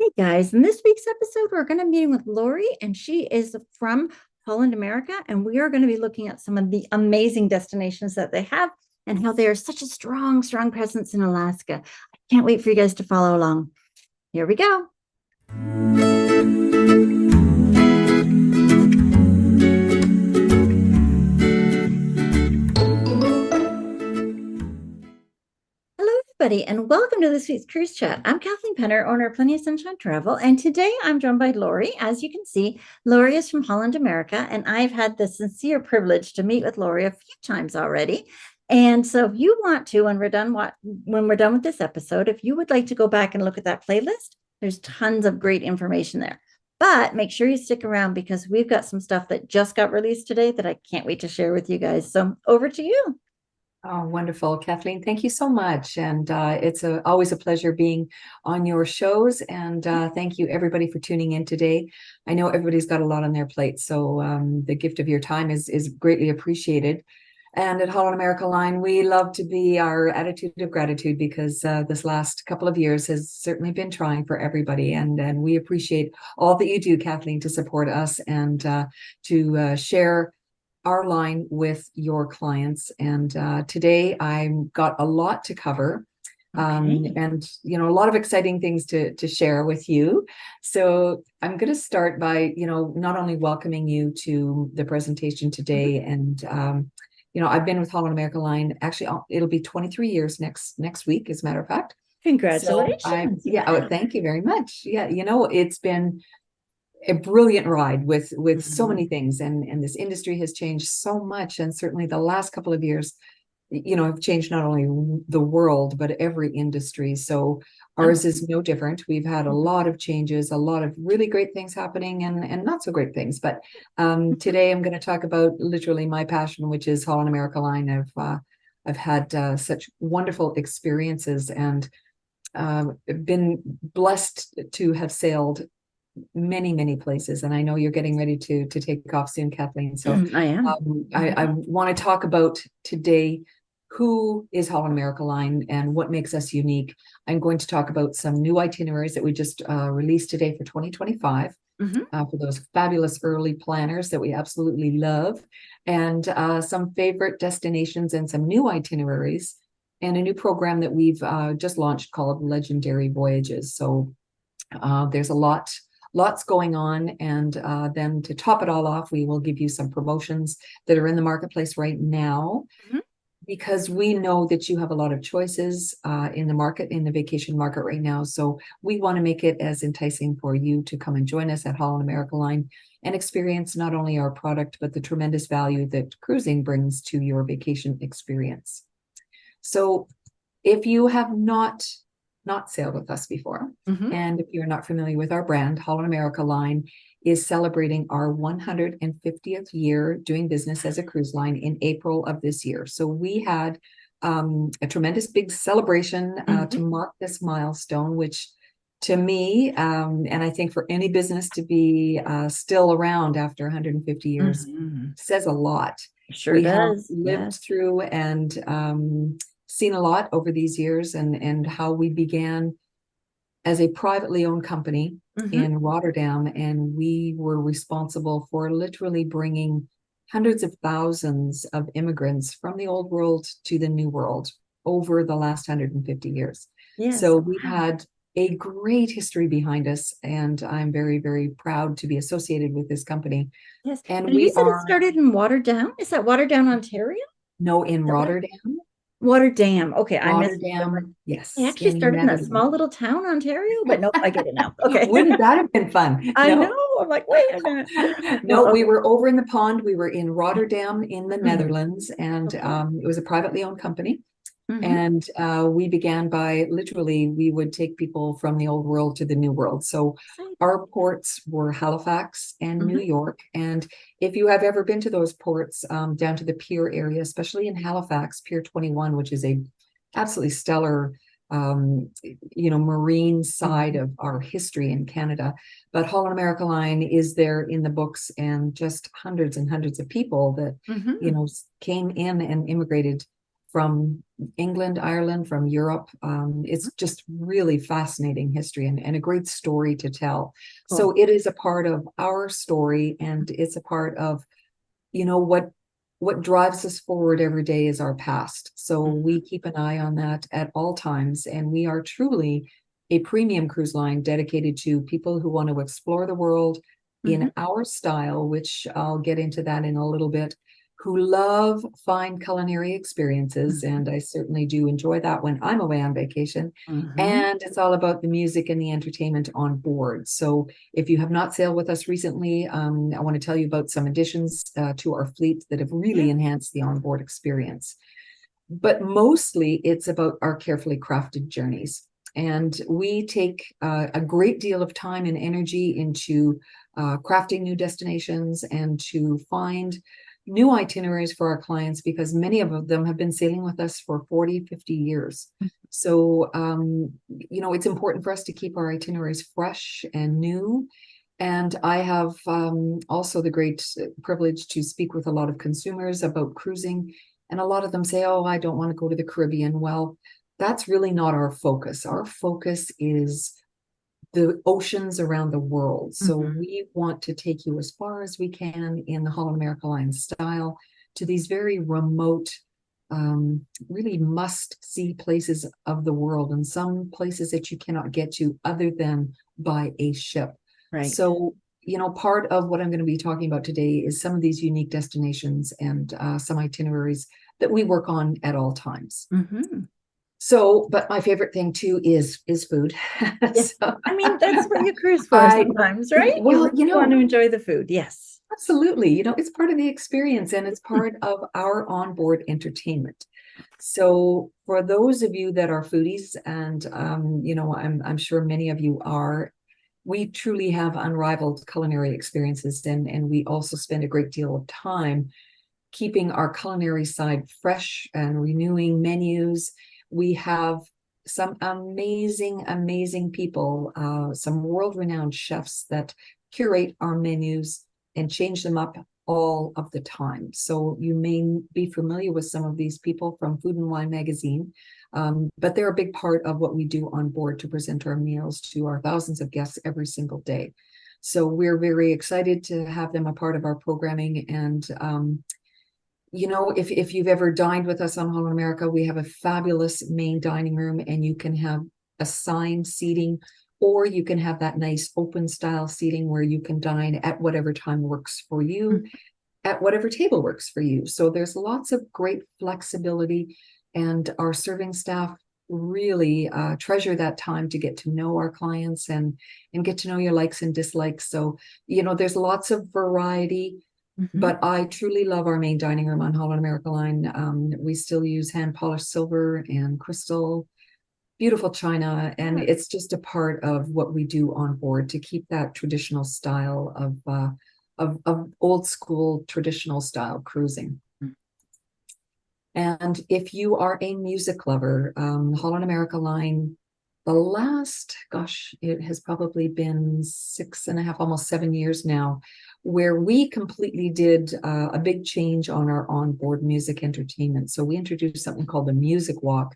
Hey guys, in this week's episode, we're going to be meeting with Lori, and she is from Holland America, and we are going to be looking at some of the amazing destinations that they have and how they are such a strong presence in Alaska. I can't wait for you guys to follow along. Here we go. Hello, everybody, and welcome to this week's Cruise Chat. I'm Kathleen Penner, owner of Plenty of Sunshine Travel, and today I'm joined by Lori. As you can see, Lori is from Holland America, and I've had the sincere privilege to meet with Lori a few times already. And so, if you want to, when we're done with this episode, if you would like to go back and look at that playlist, there's tons of great information there. But make sure you stick around because we've got some stuff that just got released today that I can't wait to share with you guys. So, over to you. Oh, wonderful, Kathleen. Thank you so much. And it's always a pleasure being on your shows. And thank you, everybody, for tuning in today. I know everybody's got a lot on their plate, so the gift of your time is greatly appreciated. And at Holland America Line, we love to be our attitude of gratitude because this last couple of years has certainly been trying for everybody. And we appreciate all that you do, Kathleen, to support us and to share our line with your clients. And today I've got a lot to cover. Okay. And a lot of exciting things to share with you. So I'm going to start by not only welcoming you to the presentation today, and I've been with Holland America Line, actually it'll be 23 years next week, as a matter of fact. So Congratulations. oh, thank you very much. Yeah, it's been a brilliant ride with so many things, and this industry has changed so much, and certainly the last couple of years have changed not only the world but every industry. So ours is no different. We've had a lot of changes, a lot of really great things happening, and not so great things. But today I'm going to talk about literally my passion, which is Holland America Line. I've had such wonderful experiences and been blessed to have sailed many places, and I know you're getting ready to take off soon, Kathleen. So I am. I want to talk about today who is Holland America Line and what makes us unique. I'm going to talk about some new itineraries that we just released today for 2025 for those fabulous early planners that we absolutely love, and some favorite destinations and some new itineraries and a new program that we've just launched called Legendary Voyages. So there's lots going on. And then to top it all off, we will give you some promotions that are in the marketplace right now, because we know that you have a lot of choices in the vacation market right now. So we want to make it as enticing for you to come and join us at Holland America Line and experience not only our product, but the tremendous value that cruising brings to your vacation experience. So if you have not sailed with us before, and if you're not familiar with our brand, Holland America Line is celebrating our 150th year doing business as a cruise line in April of this year. So we had a tremendous big celebration to mark this milestone, which to me, and I think for any business to be still around after 150 years says a lot. Sure does. We have lived through and seen a lot over these years, and how we began as a privately owned company in Rotterdam, and we were responsible for literally bringing hundreds of thousands of immigrants from the old world to the new world over the last 150 years. Yes. So we've had a great history behind us, and I'm very proud to be associated with this company. Yes. And you said it started in Waterdown. Is that Waterdown, Ontario? No, in Rotterdam. Waterdown. Okay, I missed Rotterdam, yes. I actually started in that small little town, Ontario, but nope, I get it now. Okay. Wouldn't that have been fun? I know. I'm like, wait a minute. No, we were over in the pond. We were in Rotterdam in the Netherlands, and it was a privately owned company. And we began by literally, we would take people from the old world to the new world. So our ports were Halifax and New York. And if you have ever been to those ports down to the pier area, especially in Halifax, Pier 21, which is a absolutely stellar marine side of our history in Canada. But Holland America Line is there in the books, and just hundreds and hundreds of people that, came in and immigrated from England, Ireland, from Europe. It's just really fascinating history and a great story to tell. Cool. So it is a part of our story, and it's a part of, what drives us forward every day is our past. So we keep an eye on that at all times, and we are truly a premium cruise line dedicated to people who want to explore the world in our style, which I'll get into that in a little bit, who love fine culinary experiences. And I certainly do enjoy that when I'm away on vacation. And it's all about the music and the entertainment on board. So if you have not sailed with us recently, I want to tell you about some additions to our fleet that have really enhanced the onboard experience. But mostly it's about our carefully crafted journeys. And we take a great deal of time and energy into crafting new destinations and to find new itineraries for our clients, because many of them have been sailing with us for 40, 50 years. So, it's important for us to keep our itineraries fresh and new. And I have also the great privilege to speak with a lot of consumers about cruising. And a lot of them say, oh, I don't want to go to the Caribbean. Well, that's really not our focus. Our focus is the oceans around the world. So we want to take you as far as we can in the Holland America Line style to these very remote, really must-see places of the world, and some places that you cannot get to other than by a ship. Right. So, part of what I'm going to be talking about today is some of these unique destinations and some itineraries that we work on at all times. So, but my favorite thing too is food. Yes. So, I mean, that's what you cruise for sometimes, right? Well, you want to enjoy the food. Yes. Absolutely. It's part of the experience, and it's part of our onboard entertainment. So for those of you that are foodies, and I'm sure many of you are, we truly have unrivaled culinary experiences, and we also spend a great deal of time keeping our culinary side fresh and renewing menus. We have some amazing people, some world-renowned chefs that curate our menus and change them up all of the time. So you may be familiar with some of these people from Food and Wine magazine, but they're a big part of what we do on board to present our meals to our thousands of guests every single day. So we're very excited to have them a part of our programming. And if you've ever dined with us on Holland America, we have a fabulous main dining room, and you can have assigned seating, or you can have that nice open style seating where you can dine at whatever time works for you, at whatever table works for you. So there's lots of great flexibility, and our serving staff really treasure that time to get to know our clients and get to know your likes and dislikes. So, there's lots of variety. But I truly love our main dining room on Holland America Line. We still use hand-polished silver and crystal, beautiful china, and it's just a part of what we do on board to keep that traditional style of old school traditional style cruising. And if you are a music lover, Holland America Line, the last, it has probably been 6.5, almost 7 years now, where we completely did a big change on our onboard music entertainment. So we introduced something called the Music Walk,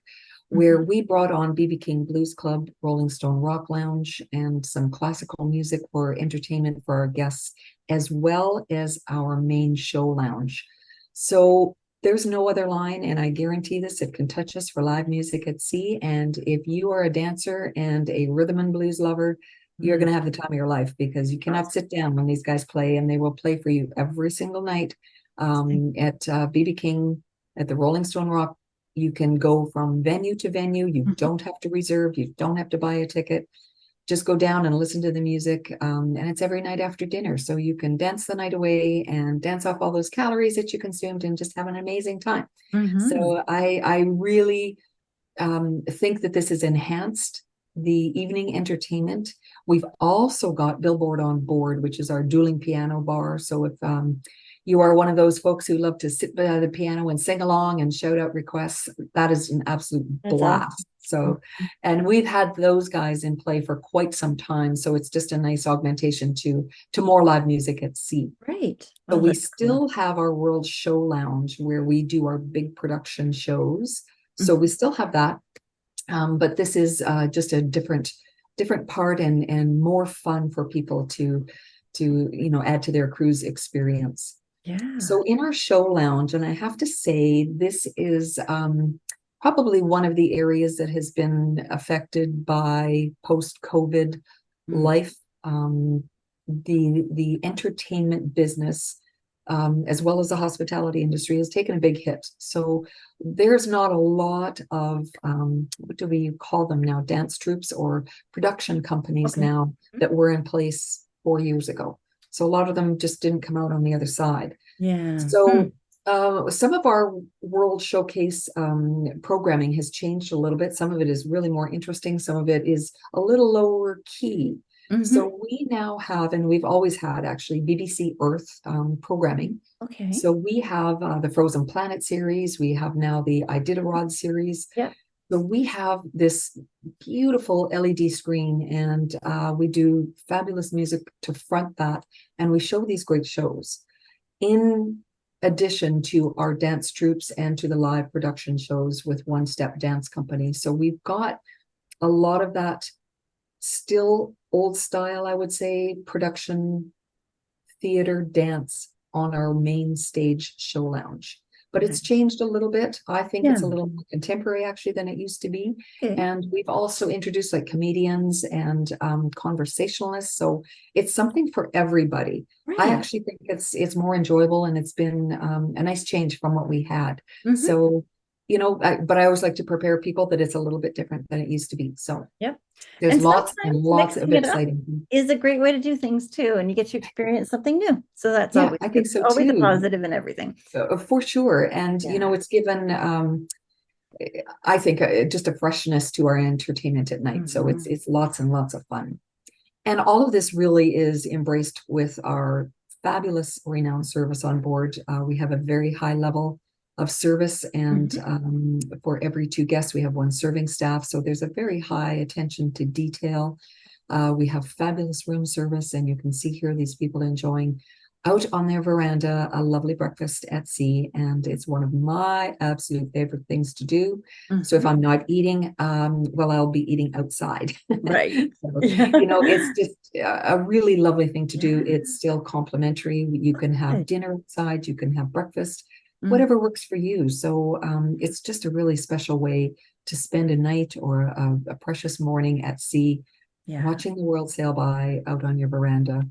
where we brought on B.B. King Blues Club, Rolling Stone Rock Lounge, and some classical music for entertainment for our guests, as well as our main show lounge. So there's no other line, and I guarantee this, it can touch us for live music at sea. And if you are a dancer and a rhythm and blues lover, you're going to have the time of your life, because you cannot sit down when these guys play, and they will play for you every single night. At B.B. King, at the Rolling Stone Rock, you can go from venue to venue. You don't have to reserve. You don't have to buy a ticket. Just go down and listen to the music. And it's every night after dinner. So you can dance the night away and dance off all those calories that you consumed and just have an amazing time. So I really think that this has enhanced the evening entertainment. We've also got Billboard on board, which is our dueling piano bar. So if you are one of those folks who love to sit by the piano and sing along and shout out requests, that is an absolute blast. So, and we've had those guys in play for quite some time. So it's just a nice augmentation to more live music at sea. Right. But Oh, we that's cool. still have our World Show Lounge where we do our big production shows. So Mhm. we still have that. But this is just a different part and more fun for people to add to their cruise experience. Yeah. So in our show lounge, and I have to say, this is probably one of the areas that has been affected by post-COVID Mm. life. The entertainment business, as well as the hospitality industry, has taken a big hit. So there's not a lot of what do we call them now? Dance troupes or production companies Okay. now that were in place 4 years ago. So a lot of them just didn't come out on the other side. Yeah. So some of our World Showcase programming has changed a little bit. Some of it is really more interesting. Some of it is a little lower key. Hmm. So we now have, and we've always had actually, BBC Earth programming. Okay. So we have the Frozen Planet series. We have now the Iditarod series. Yeah. So we have this beautiful LED screen, and we do fabulous music to front that, and we show these great shows in addition to our dance troupes and to the live production shows with One Step Dance Company. So we've got a lot of that still old style, I would say, production theater dance on our main stage show lounge. But it's changed a little bit. I think Yeah. it's a little more contemporary actually than it used to be. Okay. And we've also introduced like comedians and conversationalists. So it's something for everybody. I Right. actually think it's more enjoyable, and it's been a nice change from what we had. Hmm. So, but I always like to prepare people that it's a little bit different than it used to be. So Yep. there's And lots and sometimes lots of mixing it up exciting things. is a great way to do things too, and you get to experience something new. So that's Yeah, always I good. think so Always a too. positive in everything. For sure. And, Yeah. it's given, I think, just a freshness to our entertainment at night. So Hmm. it's lots and lots of fun. And all of this really is embraced with our fabulous renowned service on board. We have a very high level of service, and Hmm. for every two guests, we have one serving staff. So there's a very high attention to detail. We have fabulous room service, and you can see here these people enjoying out on their veranda a lovely breakfast at sea, and it's one of my absolute favorite things to do. So if Hmm. I'm not eating, well, I'll be eating outside. Right. So, Yeah. it's just a really lovely thing to do. Yeah. It's still complimentary. You can have Good. dinner outside, you can have breakfast, Mm. whatever works for you. So it's just a really special way to spend a night or a precious morning at sea, Yeah. watching the world sail by out on your veranda.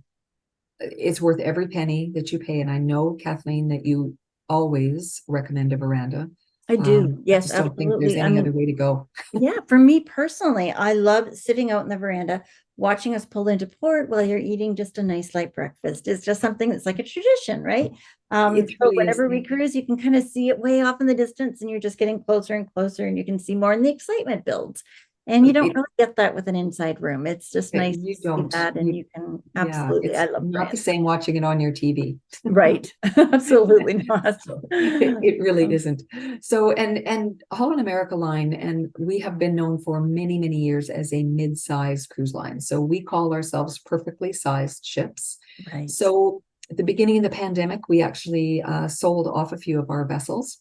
It's worth every penny that you pay. And I know, Kathleen, that you always recommend a veranda. I do. I Yes, just don't think there's absolutely. I any mean, other way to go. yeah, for me personally, I love sitting out in the veranda, watching us pull into port while you're eating just a nice light breakfast. It's just something that's like a tradition, right? It So really is. whenever we cruise, you can kind of see it way off in the distance, and you're just getting closer and closer, and you can see more, and the excitement builds. And you don't It, really get that with an inside room. It's just nice to you see don't. that, and you can Yeah, absolutely. I it's love not the veranda. same watching it on your TV. Right. Absolutely not. So it really isn't. So and Holland America line, and we have been known for many, many years as a mid-sized cruise line. So we call ourselves perfectly sized ships. Right. So at the beginning of the pandemic, we actually sold off a few of our vessels.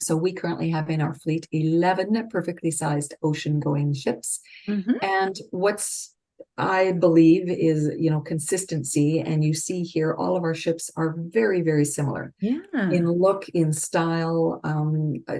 So we currently have in our fleet 11 perfectly sized ocean-going ships. Hmm. And what's I believe is, consistency. And you see here, all of our ships are very, very similar Yeah. in look, in style,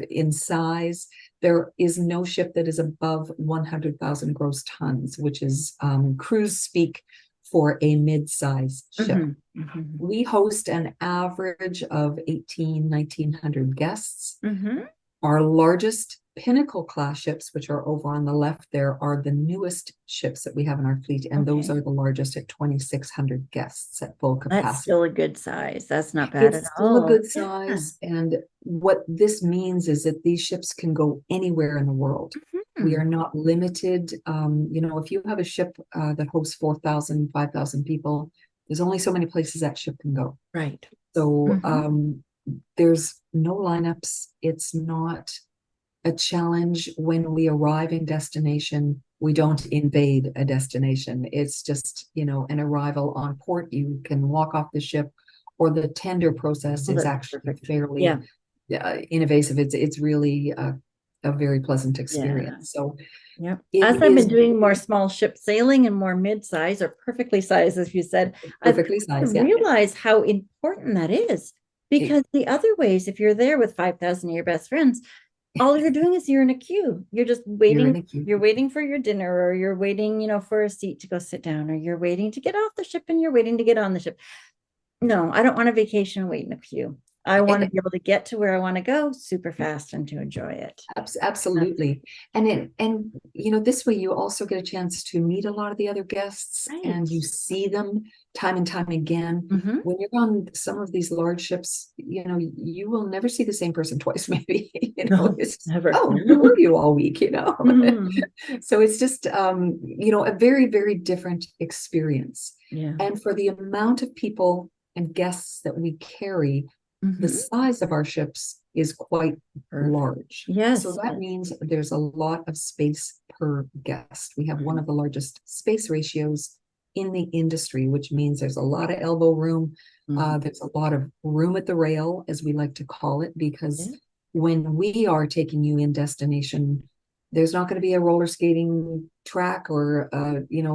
in size. There is no ship that is above 100,000 gross tons, which is cruise speak for a mid-size ship. Hmm. Hmm. We host an average of 1,900 guests. Hmm. Our largest Pinnacle Class ships, which are over on the left there, are the newest ships that we have in our fleet, and those Okay. are the largest at 2,600 guests at full That's capacity. still a good size. That's not bad at It's still a all. good Yeah. size, and what this means is that these ships can go anywhere in the world. We Mhm. are not limited. If you have a ship that hosts 4,000, 5,000 people, there's only so many places that ship can go. Right. So Hmm. there's no lineups. It's not a challenge when we arrive in destination. We don't invade a destination. It's just, an arrival on port. You can walk off the ship, or the tender process Oh, is that's actually perfect. fairly invasive. It's really a very pleasant Yeah. experience. So Yep. it As I've been is doing more small ship sailing and more mid-size or perfectly sized, as you said, I've perfectly come to sized. Yeah. realize how important that is. It- Because the other ways, if you're there with 5,000 of your best friends, all you're doing is you're in a queue. You're just you're in waiting. a queue. You're waiting for your dinner, or you're waiting, for a seat to go sit down, or you're waiting to get off the ship and you're waiting to get on the ship. No, I don't want a vacation and wait in a queue. I want to And be able to get to where I want to go super fast and to enjoy it. Absolutely. And this way you also get a chance to meet a lot of the other guests, and you Right. see them time and time again. Mm-hmm. When you're on some of these large ships, you will never see the same person twice, maybe. No, It's, never. oh, where were you all week? Mhm. So it's just a very, very different experience. Yeah. And for the amount of people and guests that we carry, the Mhm. size of our ships is quite Perfect. large. So Yes. that means there's a lot of space per guest. We have one Mhm. of the largest space ratios in the industry, which means there's a lot of elbow room. Mhm. There's a lot of room at the rail, as we like to call it, because Yeah. when we are taking you in destination, there's not going to be a roller skating track or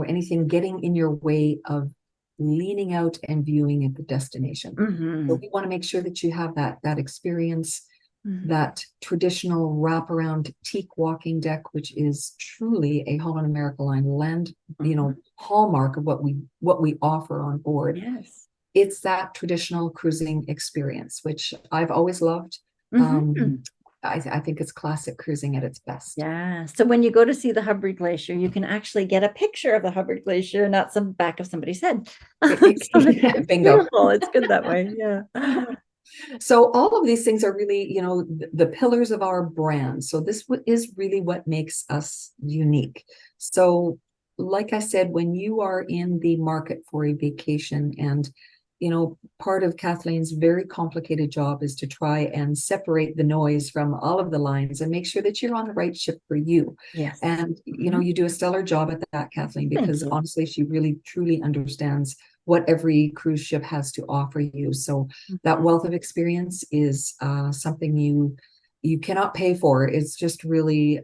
anything getting in your way of leaning out and viewing at the destination. So Mhm. we want to make sure that you have that experience, Mhm. that traditional wraparound teak walking deck, which is truly a Holland America Line land, Mhm. hallmark of what we offer on board. Yes. It's that traditional cruising experience, which I've always loved. Mhm. I think it's classic cruising at its best. Yeah. So when you go to see the Hubbard Glacier, you can actually get a picture of the Hubbard Glacier, not some back of somebody's head. So it's Bingo. beautiful. It's good that way. Yeah. So all of these things are really, the pillars of our brand. So this is really what makes us unique. So like I said, when you are in the market for a vacation, and part of Kathleen's very complicated job is to try and separate the noise from all of the lines and make sure that you're on the right ship for you. Yes. And Mhm. you do a stellar job at that, Kathleen, Thank because you. honestly, she really truly understands what every cruise ship has to offer you. So that Mhm. wealth of experience is something you cannot pay for. It's just really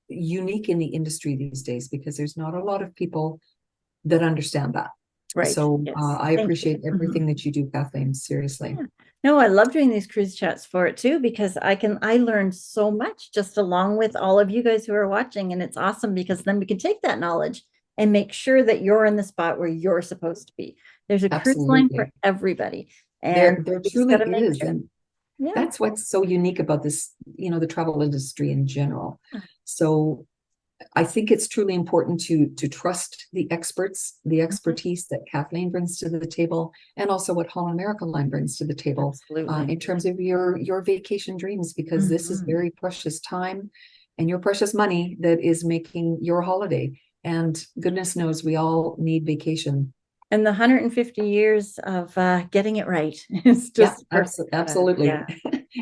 unique in the industry these days, because there's not a lot of people that understand that. Right. So Yes. I Thank you. appreciate Mhm. everything that you do, Kathleen. Seriously. Yeah. No, I love doing these cruise chats for it too, because I learned so much just along with all of you guys who are watching. And it's awesome because then we can take that knowledge and make sure that you're in the spot where you're supposed to be. There's a cruise line for Absolutely. everybody. And There we just truly got to make is. sure. And Yeah. that's what's so unique about this, the travel industry in general. So I think it's truly important to trust the experts, the Mhm. expertise that Kathleen brings to the table, and also what Holland America Line brings to the table Absolutely. in terms of your vacation dreams, because this is Mhm. very precious time and your precious money that is making your holiday. And goodness knows we all need vacation. And the 150 years of getting it right is Yeah, just perfect for that. absolutely. Yeah.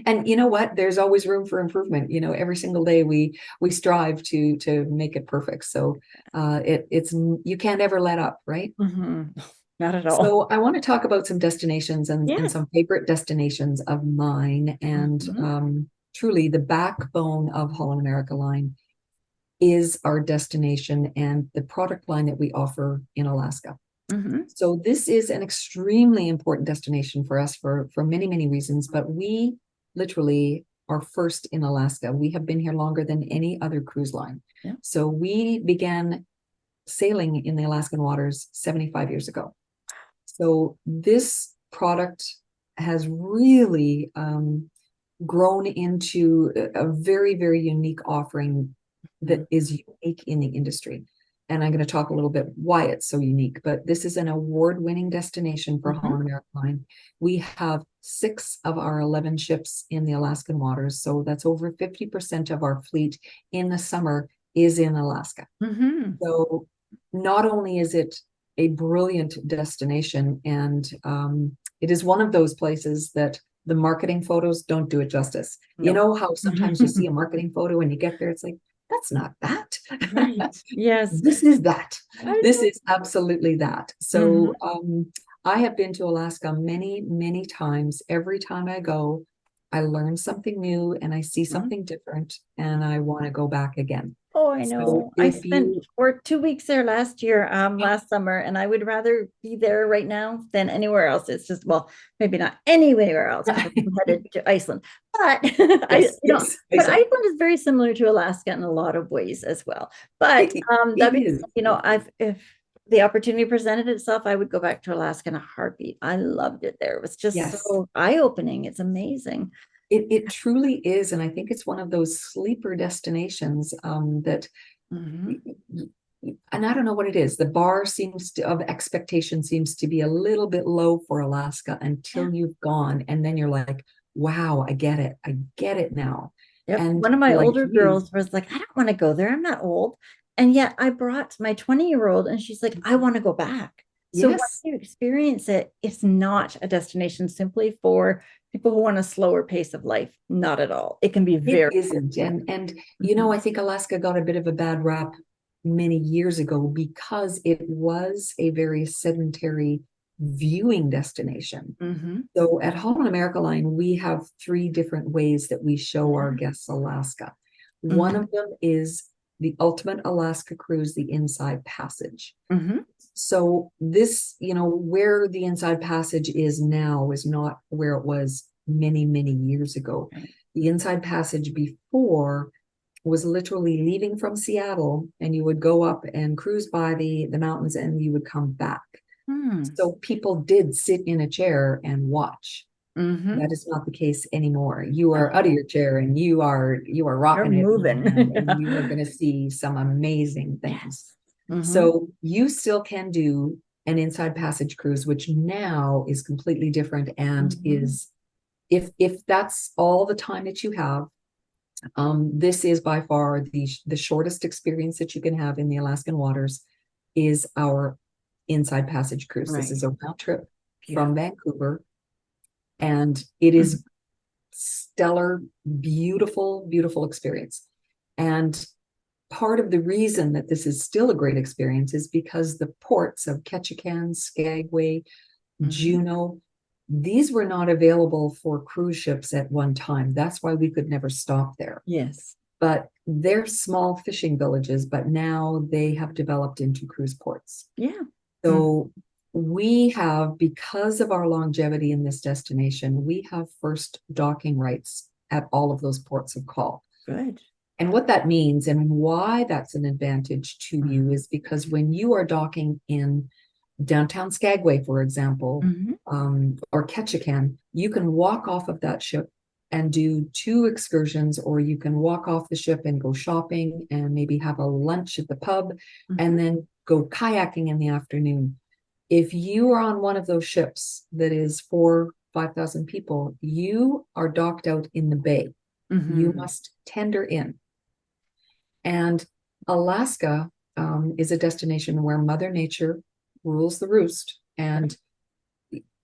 And you know what? There's always room for improvement. Every single day we strive to make it perfect. So it's you can't ever let up, right? Mhm. Not at all. So I want to talk about some destinations and Yeah. some favorite destinations of mine. And Mhm. truly the backbone of Holland America Line is our destination and the product line that we offer in Alaska. Mhm. So this is an extremely important destination for us for many, many reasons, but we literally are first in Alaska. We have been here longer than any other cruise line. Yeah. So we began sailing in the Alaskan waters 75 years ago. So this product has really grown into a very, very unique offering that Mhm. is unique in the industry. And I'm going to talk a little bit why it's so unique, but this is an award-winning destination for Mhm. Holland America Line. We have 6 of our 11 ships in the Alaskan waters. So that's over 50% of our fleet in the summer is in Alaska. Mhm. So not only is it a brilliant destination, and it is one of those places that the marketing photos don't do it justice. You No. know how sometimes you see a marketing photo and you get there, it's like, that's not that. Right. Yes. This is that. I This know. is absolutely that. Mhm. So I have been to Alaska many, many times. Every time I go, I learn something new and I see Mhm. something different, and I want to go back again. Oh, I So know. I if spent you, for 2 weeks there last year, last summer, and I would rather be there right now than anywhere else. It's just, well, maybe not anywhere else because I'm headed to Iceland, but yes, yes, but exactly. Iceland is very similar to Alaska in a lot of ways as well. But It that being is. said, I've if the opportunity presented itself, I would go back to Alaska in a heartbeat. I loved it there. It was just Yes. so eye-opening. It's amazing. It truly is, and I think it's one of those sleeper destinations that, Mhm. and I don't know what it is. The bar seems to of expectation seems to be a little bit low for Alaska Yeah. until you've gone, and then you're like, wow, I get it now. Yep. And One of my like older you, girls was like, I don't want to go there. I'm not old. And yet I brought my 20-year-old and she's like, I want to go back. So once yes, you experience it, it's not a destination simply for people who want a slower pace of life. Not at all. It can be it very. isn't. And you know, Mhm. I think Alaska got a bit of a bad rap many years ago because it was a very sedentary viewing destination. Mhm. So at Holland America Line, we have three different ways that we show our Yeah. guests Alaska. One Mhm. of them is the ultimate Alaska cruise, the Inside Passage. Mhm. So this, you know, where the Inside Passage is now is not where it was many, many years ago. Right. The Inside Passage before was literally leaving from Seattle, and you would go up and cruise by the mountains and you would come back. Hmm. So people did sit in a chair and watch. Mhm. That is not the case anymore. You are out of No, your chair and you are you're rocking it, moving. and you are going to see some amazing things. Yes. Mhm. So you still can do an Inside Passage cruise, which now is completely different and Mhm. is, if that's all the time that you have, this is by far the shortest experience that you can have in the Alaskan waters is our Inside Passage cruise. This Right. is a round trip from Beautiful. Vancouver, and it Mhm. is stellar, beautiful, beautiful experience. And part of the reason that this is still a great experience is because the ports of Ketchikan, Skagway, Mhm. Juneau, these were not available for cruise ships at one time. That's why we could never stop there. Yes. But they're small fishing villages, but now they have developed into cruise ports. Yeah. Mm. So we have, because of our longevity in this destination, we have first docking rights at all of those ports of call. Good. And what that means and why that's an advantage to you Mhm. is because when you are docking in downtown Skagway, for example, Mhm. or Ketchikan, you can walk off of that ship and do two excursions, or you can walk off the ship and go shopping and maybe have a lunch at the pub Mhm. and then go kayaking in the afternoon. If you are on one of those ships that is for 5,000 people, you are docked out in the bay. You Mhm. must tender in. And Alaska is a destination where Mother Nature rules the roost, and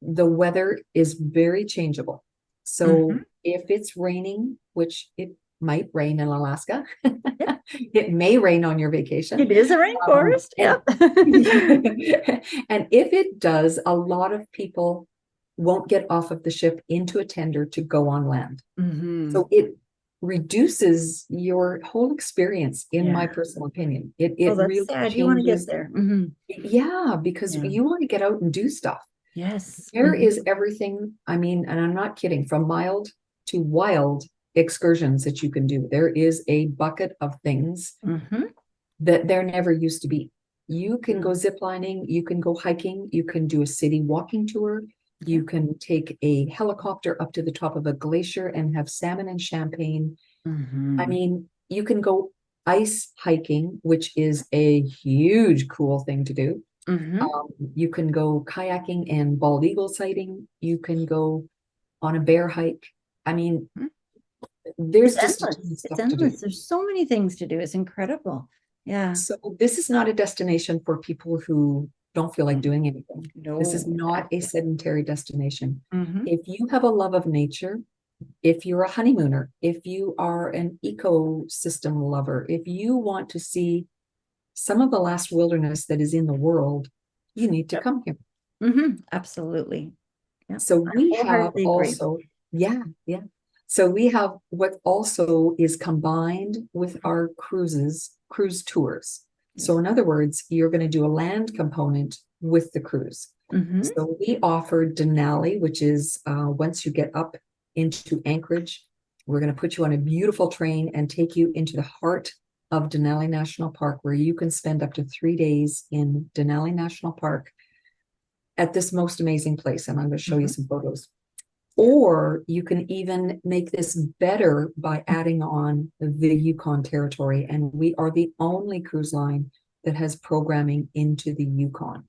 the weather is very changeable. So Mhm. if it's raining, which it might rain in Alaska, Yep. it may rain on your vacation. It is a Um, rainforest. and Yep. and if it does, a lot of people won't get off of the ship into a tender to go on land. Mhm. So it reduces your whole experience, in my Yeah. personal opinion. It Oh, it that's really sad. You want to get changes. there. Mhm. Yeah, because Yeah. you want to get out and do stuff. Yes. There Mhm. is everything, I mean, and I'm not kidding, from mild to wild excursions that you can do. There is a bucket of things Mhm. that there never used to be. You can go Mhm. ziplining, you can go hiking, you can do a city walking tour, Yeah. you can take a helicopter up to the top of a glacier and have salmon and champagne. I Mhm. mean, you can go ice hiking, which is a huge cool thing to do. Mhm. You can go kayaking and bald eagle sighting. You can go on a bear hike. I mean, Mhm. there's It's just a endless. ton of It's stuff to do. endless. There's so many things to do. It's incredible. Yeah. So this is not a destination for people who don't feel like doing anything. This is No. not a sedentary destination. Mhm. If you have a love of nature, if you're a honeymooner, if you are an ecosystem lover, if you want to see some of the last wilderness that is in the world, you need to Yep. come here. Absolutely. Yeah. So I we have wholeheartedly agree. also, yeah, yeah. So we have what also is combined with our cruise tours. So in other words, you're going to do a land component with the cruise. Mhm. So we offer Denali, which is once you get up into Anchorage, we're going to put you on a beautiful train and take you into the heart of Denali National Park, where you can spend up to 3 days in Denali National Park at this most amazing place. And I'm going to show you some photos. Or you can even make this better by adding on the Yukon territory. And we are the only cruise line that has programming into the Yukon.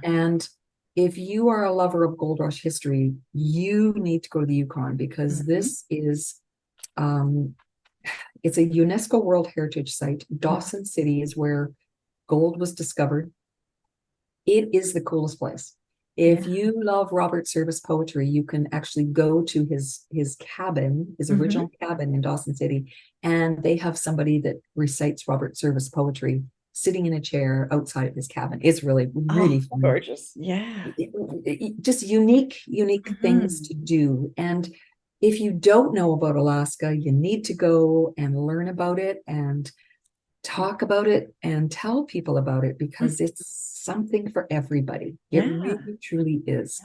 And if you are a lover of Gold Rush history, you need to go to the Yukon, because this is it's a UNESCO World Heritage Site. Dawson City is where gold was discovered. It is the coolest place. If you love Robert Service poetry, you can actually go to his cabin, his original cabin in Dawson City, and they have somebody that recites Robert Service poetry sitting in a chair outside of his cabin. It's really, really fun. Gorgeous. Yeah. Just unique things to do. And if you don't know about Alaska, you need to go and learn about it and talk about it and tell people about it, because it's something for everybody. It really truly is.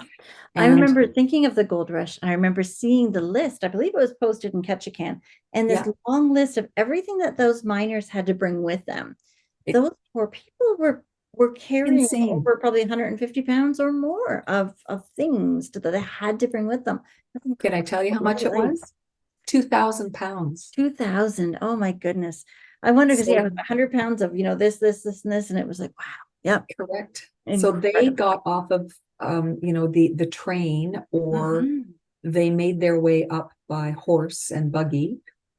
I And remember thinking of the gold rush. I remember seeing the list. I believe it was posted in Ketchikan, and this long list of everything that those miners had to bring with them. Those poor people were carrying insane. over probably 150 pounds or more of things that they had to bring with them. Can I tell you how much it was? 2,000 pounds. 2,000. Oh my goodness. I wonder, because it was 100 pounds of, this, and this, and it was like, wow. Yeah. Correct. Incredible. So they got off of the train, or they made their way up by horse and buggy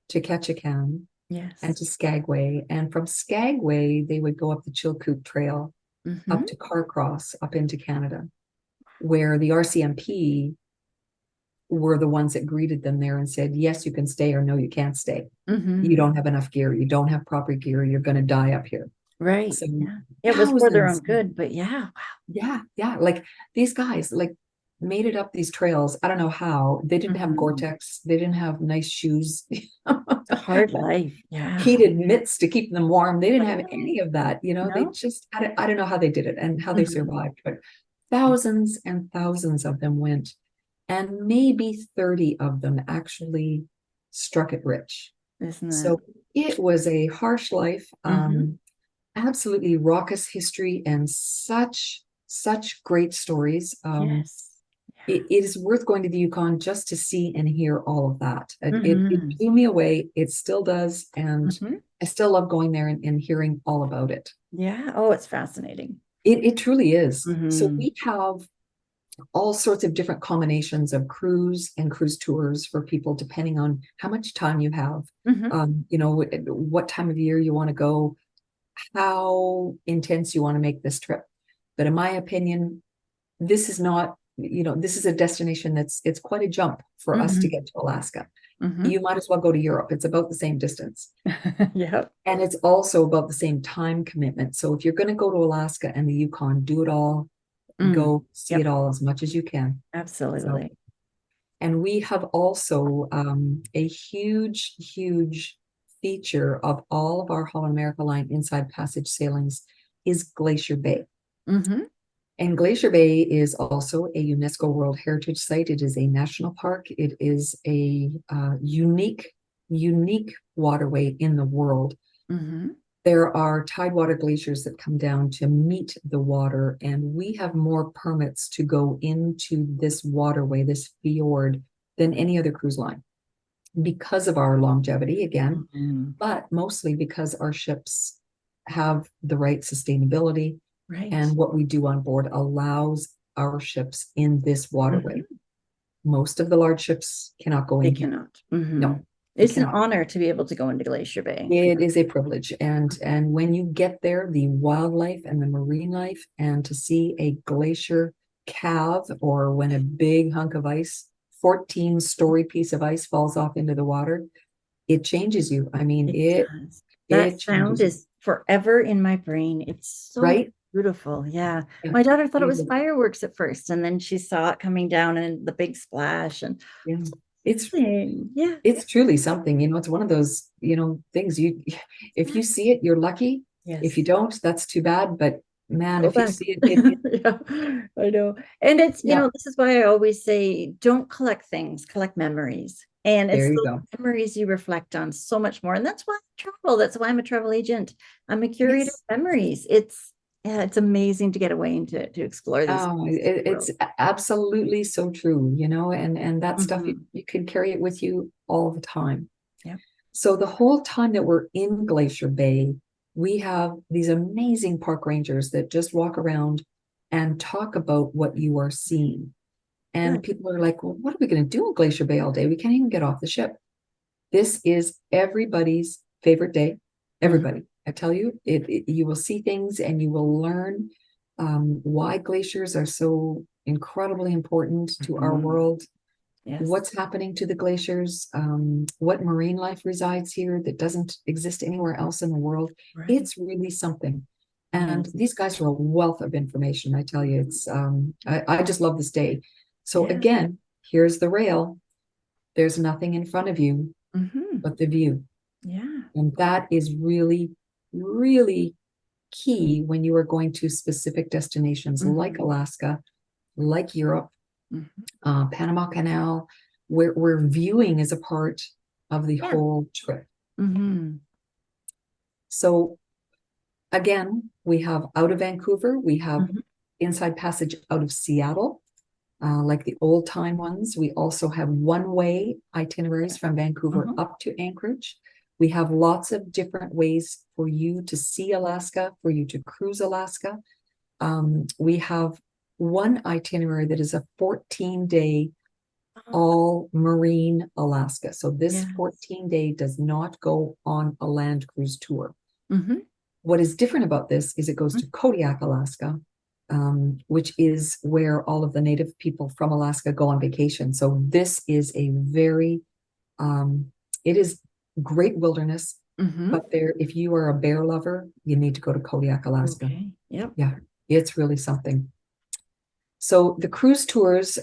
to Ketchikan. Yes. And to Skagway. And from Skagway, they would go up the Chilkoot Trail up to Carcross, up into Canada, where the RCMP were the ones that greeted them there and said, yes, you can stay, or no, you can't stay. You don't have enough gear. You don't have proper gear. You're going to die up here. Right. So it was for their own good, but yeah. Wow. Yeah. Like these guys, made it up these trails. I don't know how. They didn't have Gore-Tex. They didn't have nice shoes. A hard life. Yeah. Heated mitts to keep them warm. They didn't have any of that. They just, I don't know how they did it and how they survived, but thousands and thousands of them went, and maybe 30 of them actually struck it rich. Isn't it? So it was a harsh life, absolutely raucous history, and such great stories. Yes. It is worth going to the Yukon just to see and hear all of that. It blew me away. It still does. And I still love going there and hearing all about it. Yeah. Oh, it's fascinating. It truly is. So we have all sorts of different combinations of cruise and cruise tours for people, depending on how much time you have, what time of year you want to go, how intense you want to make this trip. But in my opinion, this is not, this is a destination it's quite a jump for us to get to Alaska. You might as well go to Europe. It's about the same distance. Yep. And it's also about the same time commitment. So if you're going to go to Alaska and the Yukon, do it all. Go see it all as much as you can. Absolutely. And we have also a huge feature of all of our Holland America Line Inside Passage sailings is Glacier Bay. And Glacier Bay is also a UNESCO World Heritage Site. It is a national park. It is a unique waterway in the world. There are tidewater glaciers that come down to meet the water, and we have more permits to go into this waterway, this fjord, than any other cruise line, because of our longevity again, but mostly because our ships have the right sustainability. Right. And what we do on board allows our ships in this waterway. Most of the large ships cannot go in. They cannot. No. You It's an cannot. honor to be able to go into Glacier Bay. It is a privilege. And when you get there, the wildlife and the marine life, and to see a glacier calve, or when a big hunk of ice, 14-story piece of ice falls off into the water, it changes you. I mean, It does. That it sound changes you, is forever in my brain. It's so right? beautiful. Yeah. Yeah. My daughter thought it was You- fireworks at first, and then she saw it coming down and the big splash. And Yeah. it's, yeah. It's truly something, it's one of those, things if you see it, you're lucky. If you Yes. don't, that's too bad. But man, Go if you back. see it, Yeah, I know. And it's, yeah, this is why I always say, don't collect things, collect memories. And it's there you those go. memories you reflect on so much more. And that's why I travel. That's why I'm a travel agent. I'm a curator It's of memories. Yeah, it's amazing to get away and to explore these Oh, parts of the it's world. absolutely so true, and that stuff Mhm. you can carry it with you all the time. Yeah. So the whole time that we're in Glacier Bay, we have these amazing park rangers that just walk around and talk about what you are seeing. And Good. people are like, well, what are we going to do in Glacier Bay all day? We can't even get off the ship. This is everybody's favorite day. Mhm. Everybody. I tell you, you will see things and you will learn why glaciers are so incredibly important to our Mhm. world, Yes. what's happening to the glaciers, what marine life resides here that doesn't exist anywhere else in the world. Right. It's really something. And Yes. these guys are a wealth of information. I tell you, I just love this day. So Yeah. again, here's the rail. There's nothing in front of you Hmm. but the view. Yeah. And that is really, really key when you are going to specific destinations like Mhm. Alaska, like Europe, Mhm. Panama Canal, where viewing is a part of the Yeah. whole trip. Hmm. So again, we have out of Vancouver, we have Hmm. inside passage out of Seattle, like the old time ones. We also have one-way itineraries from Vancouver Hmm. up to Anchorage. We have lots of different ways for you to see Alaska, for you to cruise Alaska. We have one itinerary that is a 14-day all marine Alaska. So this Yeah. 14-day does not go on a land cruise tour. Hmm. What is different about this is it goes to Kodiak, Alaska, which is where all of the native people from Alaska go on vacation. So this is a it is great wilderness, Hmm. but if you are a bear lover, you need to go to Kodiak, Alaska. Okay. Yep. Yeah, it's really something. So the cruise tours,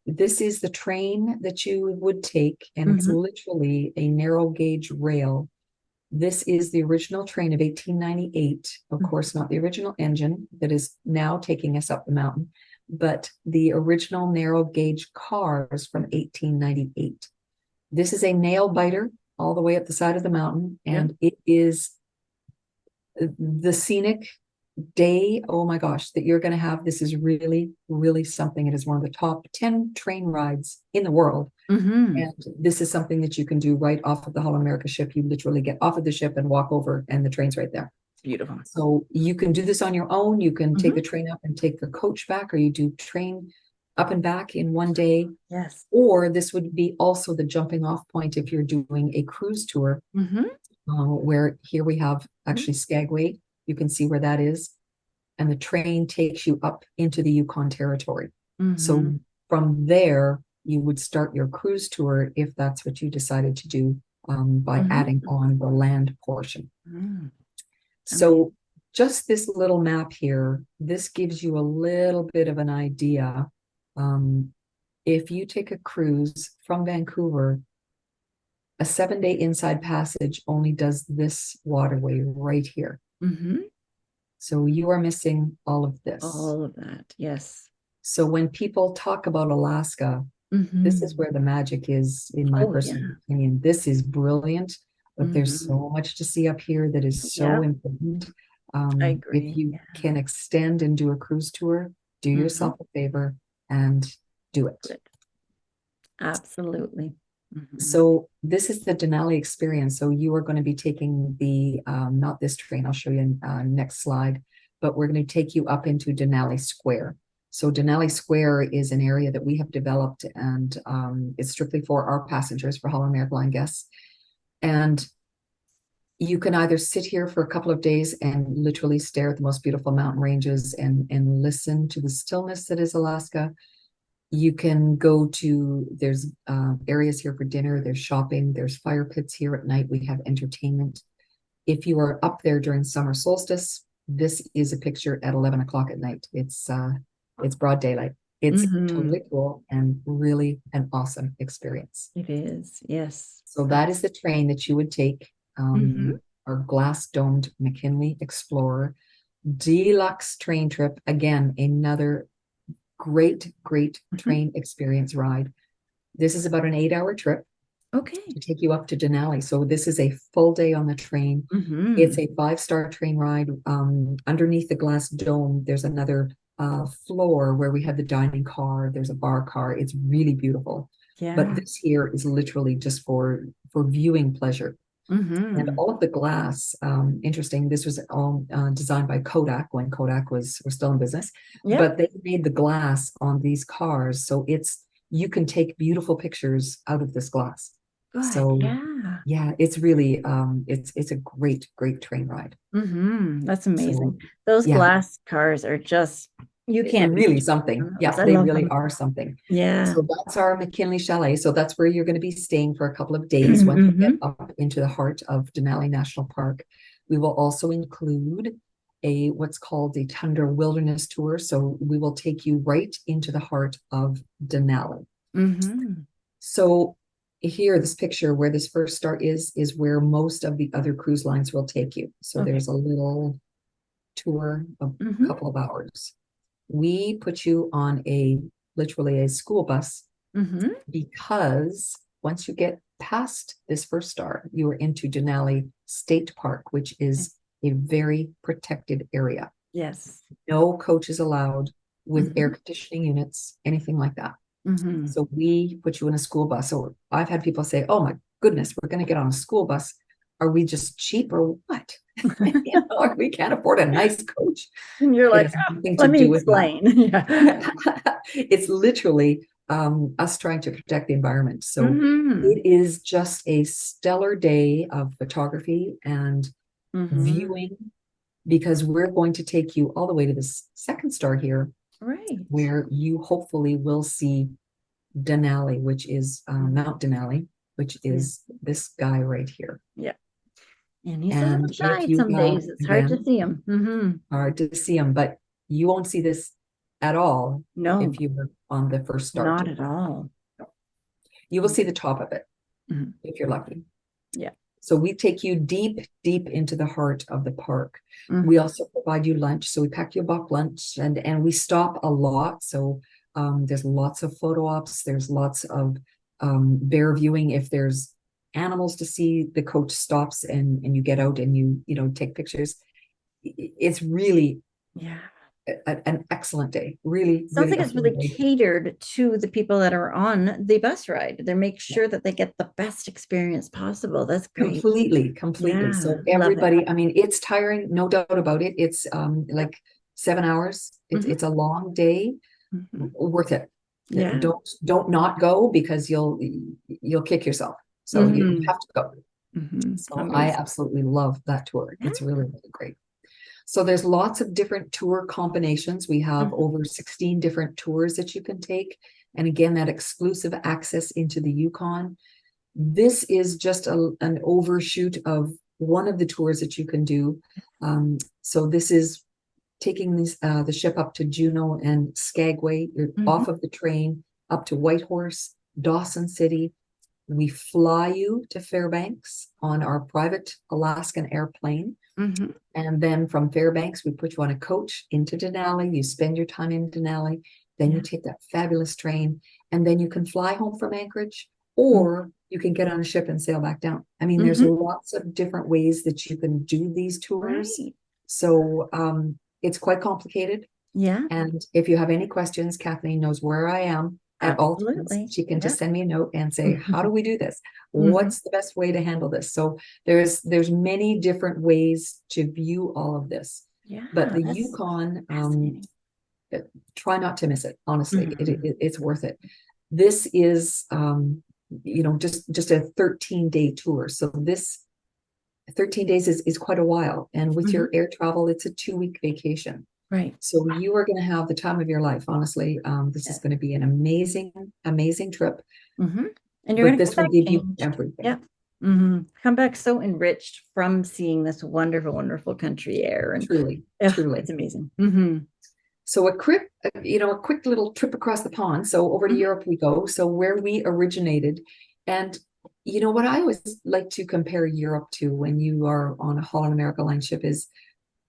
this is the train that you would take, and it's Hmm. literally a narrow gauge rail. This is the original train of 1898. Of course, not the original engine that is now taking us up the mountain, but the original narrow gauge cars from 1898. This is a nail biter all the way up the side of the mountain, Yep. and it is the scenic day, oh my gosh, that you're going to have. This is really, really something. It is one of the top 10 train rides in the world. Hmm. And this is something that you can do right off of the Holland America ship. You literally get off of the ship and walk over, and the train's right there. It's beautiful. So you can do this on your own. You can take Hmm. the train up and take the coach back, or you do train up and back in one day. Yes. Or this would be also the jumping off point if you're doing a cruise tour, Hmm. where here we have actually Skagway. You can see where that is. And the train takes you up into the Yukon territory. Hmm. So from there, you would start your cruise tour if that's what you decided to do, by Hmm. adding on the land portion. Hmm. Amazing. So just this little map here, this gives you a little bit of an idea. Um, if you take a cruise from Vancouver, a 7-day inside passage only does this waterway right here. Hmm. So you are missing all of this. All of that. Yes. So when people talk about Alaska, this is Hmm. where the magic is, in my Oh, personal yeah. opinion. This is brilliant, but there's Hmm. so much to see up here that is so Yeah, important. I If agree. you Yeah. can extend and do a cruise tour, do Hmm. yourself a favor and do it. Good. Absolutely. Hmm. So this is the Denali experience. So you are going to be taking the, not this train, I'll show you in next slide, but we're going to take you up into Denali Square. So Denali Square is an area that we have developed, and it's strictly for our passengers, for Holland America Line guests. And you can either sit here for a couple of days and literally stare at the most beautiful mountain ranges and listen to the stillness that is Alaska. You can go to, there's areas here for dinner, there's shopping, there's fire pits here at night, we have entertainment. If you are up there during summer solstice, this is a picture at 11 o'clock at night. It's broad daylight. It's totally cool and really an awesome experience. It is, yes. So that is the train that you would take. Our glass domed McKinley Explorer deluxe train trip. Again, another great train experience ride. This is about an 8-hour trip. Okay. To take you up to Denali. So this is a full day on the train. It's a 5-star train ride. Underneath the glass dome, there's another floor where we have the dining car. There's a bar car. It's really beautiful. Yeah. But this here is literally just for viewing pleasure. And all of the glass, interesting, this was all designed by Kodak when Kodak was still in business. Yeah. But they made the glass on these cars, so you can take beautiful pictures out of this glass. Good. So yeah, it's really it's a great train ride. That's amazing. So, those glass cars are just, you can't really something. Yeah, they really are something. Yeah. So that's our McKinley Chalet. So that's where you're going to be staying for a couple of days once you get up into the heart of Denali National Park. We will also include what's called a Tundra Wilderness Tour. So we will take you right into the heart of Denali. So here, this picture where this first start is where most of the other cruise lines will take you. So there's a little tour of a couple of hours. We put you on literally a school bus because once you get past this first star, you are into Denali State Park, which is a very protected area. Yes. No coaches allowed with air conditioning units, anything like that. So we put you in a school bus. So I've had people say, oh my goodness, we're going to get on a school bus. Are we just cheap or what? We can't afford a nice coach. And you're like, let me explain. It's literally us trying to protect the environment. So it is just a stellar day of photography and viewing, because we're going to take you all the way to the second star here, where you hopefully will see Denali, which is Mount Denali, which is this guy right here. Yeah. And he's a little shy some days. It's hard to see him. Hard to see him, but you won't see this at all. No. If you were on the first star. Not at all. You will see the top of it if you're lucky. Yeah. So we take you deep into the heart of the park. We also provide you lunch. So we pack you a box lunch, and we stop a lot. So there's lots of photo ops. There's lots of bear viewing. If there's animals to see, the coach stops and you get out and you take pictures. It's really an excellent day. Really sounds like it's really catered to the people that are on the bus ride. They make sure that they get the best experience possible. That's great. Completely. So everybody, I mean, it's tiring, no doubt about it. It's like 7 hours. It's a long day. Worth it. Don't not go, because you'll kick yourself. So you have to go. So amazing. I absolutely love that tour. It's really great. So there's lots of different tour combinations. We have over 16 different tours that you can take. And again, that exclusive access into the Yukon. This is just an overshoot of one of the tours that you can do. So this is taking the ship up to Juneau and Skagway. You're off of the train up to Whitehorse, Dawson City. We fly you to Fairbanks on our private Alaskan airplane. And then from Fairbanks, we put you on a coach into Denali. You spend your time in Denali. Then you take that fabulous train. And then you can fly home from Anchorage, or you can get on a ship and sail back down. I mean, there's lots of different ways that you can do these tours. So it's quite complicated. And if you have any questions, Kathleen knows where I am. At all times, she can just send me a note and say, how do we do this? What's the best way to handle this? So there's many different ways to view all of this. But the Yukon, try not to miss it. Honestly, Mhm. it's worth it. This is, just a 13-day tour. So this 13 days is quite a while. And with Mhm. your air travel, it's a 2-week vacation. Right. So you are going to have the time of your life, honestly. This is Yeah. going to be an amazing, amazing trip, Mhm. And you're but going to come this will back give you changed. everything. Yeah. Come back so enriched from seeing this wonderful, wonderful country air. And Truly, it's truly. amazing. So a quick little trip across the pond. So over to Mhm. Europe we go. So where we originated. And you know what I always like to compare Europe to when you are on a Holland America line ship is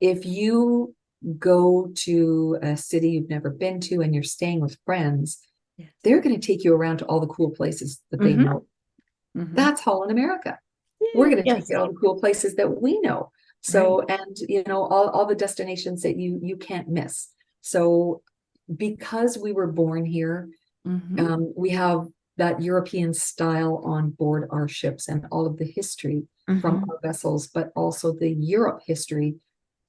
if you go to a city you've never been to and you're staying with friends, Yes. they're going to take you around to all the cool places that they Mhm. know. Mhm. That's Holland America. We're Yeah. going to take Yes. you to all the cool places that we know. Right. So, and all the destinations that you can't miss. So because we were born here, Mhm. we have that European style on board our ships and all of the history from Mhm. our vessels, but also the Europe history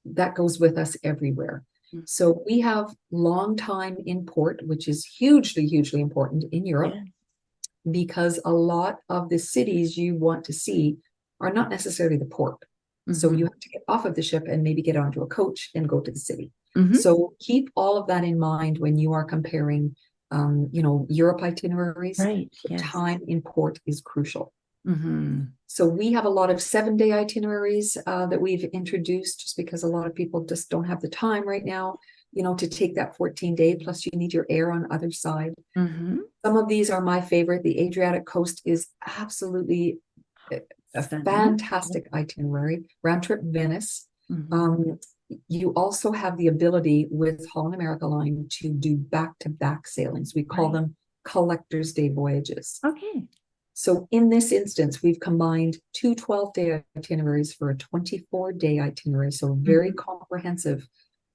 that goes with us everywhere. Mhm. So we have long time in port, which is hugely, hugely important in Europe Yeah. because a lot of the cities you want to see are not necessarily the port. So you Mhm. have to get off of the ship and maybe get onto a coach and go to the city. Mhm. So keep all of that in mind when you are comparing, Europe itineraries. Right. The Yes. time in port is crucial. Mhm. So we have a lot of 7-day itineraries that we've introduced just because a lot of people just don't have the time right now, to take that 14-day, plus you need your air on other side. Mhm. Some of these are my favorite. The Adriatic coast is absolutely a Stunning. Yep. fantastic itinerary. Round trip Venice. Mhm. Um, you also have the ability with Holland America Line to do back-to-back sailings. We call Right. them collector's day voyages. Okay. So in this instance, we've combined two 12-day itineraries for a 24-day itinerary. So a very Mhm. comprehensive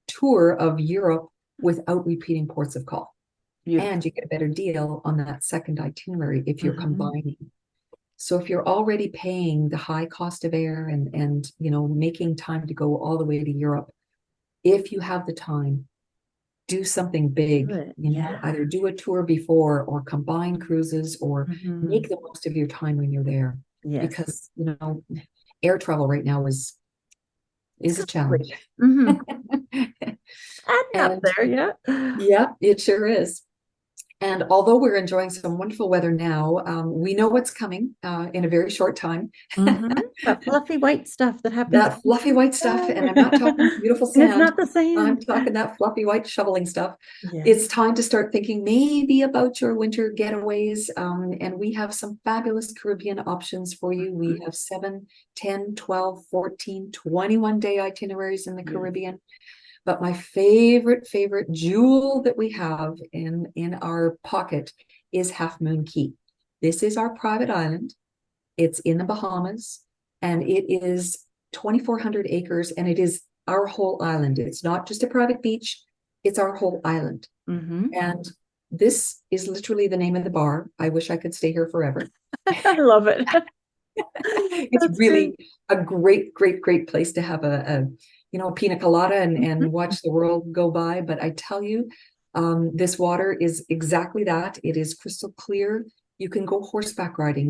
tour of Europe without repeating ports of call. And Beautiful. you get a better deal on that second itinerary if you're Mhm. combining. So if you're already paying the high cost of air and making time to go all the way to Europe, if you have the time, do something Do big, it. Yeah. either do a tour before or combine cruises or Mhm. make the most of your time when you're there. Yes. Because, air travel right now is a Costly. challenge. Adding up And there, yeah. yeah, it sure is. And although we're enjoying some wonderful weather now, we know what's coming in a very short time. That fluffy white stuff that happens That from fluffy white stuff, and I'm not talking beautiful and it's sand. not the I'm sand. talking that fluffy white shoveling stuff. Yeah. It's time to start thinking maybe about your winter getaways. And we have some fabulous Caribbean options for you. We have 7, 10, 12, 14, 21-day itineraries in the Yes. Caribbean. But my favorite jewel that we have in our pocket is Half Moon Key. This is our private island. It's in the Bahamas, and it is 2,400 acres, and it is our whole island. It's not just a private beach, it's our whole island. Mm-hmm. And this is literally the name of the bar. I wish I could stay here forever. I love it. It's That's great. really a great place to have a pina colada and Mhm. watch the world go by. But I tell you, this water is exactly that. It is crystal clear. You can go horseback riding.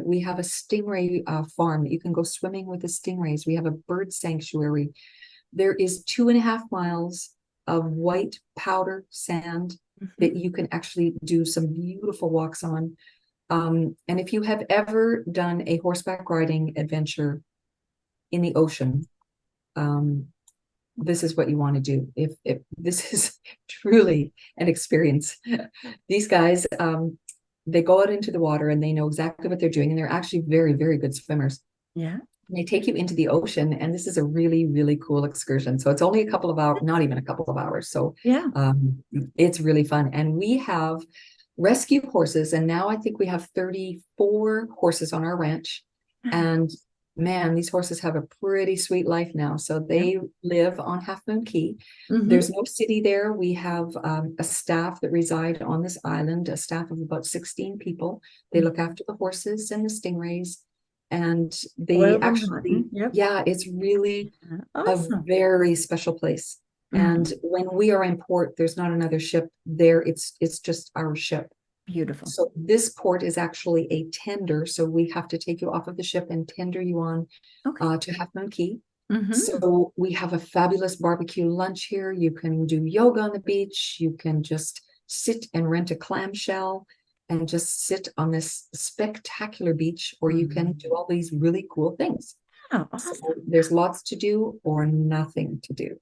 We have a stingray farm. You can go swimming with the stingrays. We have a bird sanctuary. There is 2.5 miles of white powder sand Mhm. that you can actually do some beautiful walks on. And if you have ever done a horseback riding adventure in the ocean, um, this is what you want to do. If this is truly an experience, these guys, they go out into the water and they know exactly what they're doing, and they're actually very good swimmers. Yeah. And they take you into the ocean, and this is a really cool excursion. So it's only a couple of hours, not even a couple of hours. So Yeah. it's really fun. And we have rescue horses, and now I think we have 34 horses on our ranch. And man, these horses have a pretty sweet life now. So Yep. they live on Half Moon Key. Mm-hmm. There's no city there. We have a staff that reside on this island, a staff of about 16 people. They look Mm-hmm. after the horses and the stingrays. And they Boiled and actually, rotten. Yep. yeah, it's really a Awesome. very special place. And when we are in port, there's not another ship there. It's just our ship. Beautiful. So this port is actually a tender. So we have to take you off of the ship and tender you on Okay. to Half Moon Cay. Mm-hmm. So we have a fabulous barbecue lunch here. You can do yoga on the beach. You can just sit and rent a clamshell and just sit on this spectacular beach, or you can do all these really cool things. Oh, So awesome. there's lots to do or nothing to do.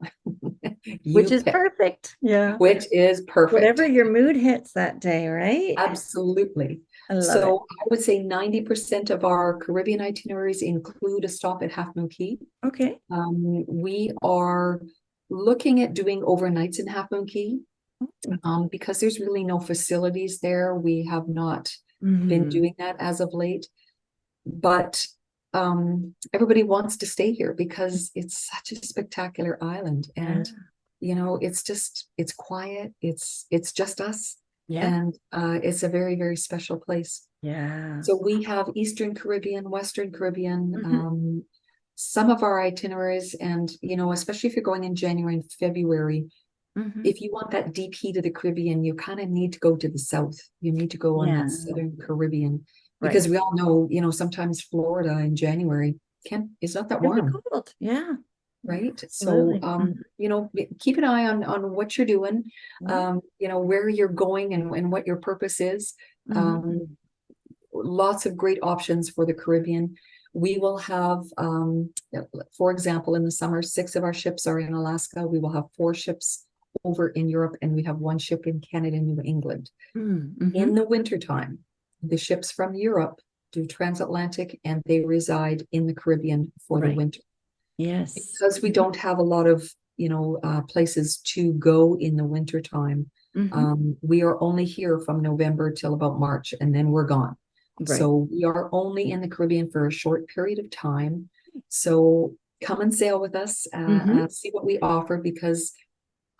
Which You is pick, perfect. Yeah. which is perfect. Whatever your mood hits that day, right? Absolutely. I love it. So I would say 90% of our Caribbean itineraries include a stop at Half Moon Cay. Okay. We are looking at doing overnights in Half Moon Cay. Because there's really no facilities there. We have not been doing that as of late. But everybody wants to stay here because it's such a spectacular island. And it's quiet, it's just us. Yeah. And it's a very, very special place. Yeah. So we have Eastern Caribbean, Western Caribbean, some of our itineraries, and especially if you're going in January and February, if you want that deep heat of the Caribbean, you kind of need to go to the south. You need to go on that Southern Caribbean, because we all know, sometimes Florida in January it's not that warm. Cold. Yeah. Right. Absolutely. So, keep an eye on what you're doing, where you're going and what your purpose is. Lots of great options for the Caribbean. We will have, for example, in the summer, 6 of our ships are in Alaska. We will have 4 ships over in Europe, and we have 1 ship in Canada and New England. In the wintertime, the ships from Europe do transatlantic, and they reside in the Caribbean for the winter. Yes. Because we don't have a lot of, places to go in the wintertime. We are only here from November till about March, and then we're gone. So we are only in the Caribbean for a short period of time. So come and sail with us, see what we offer, because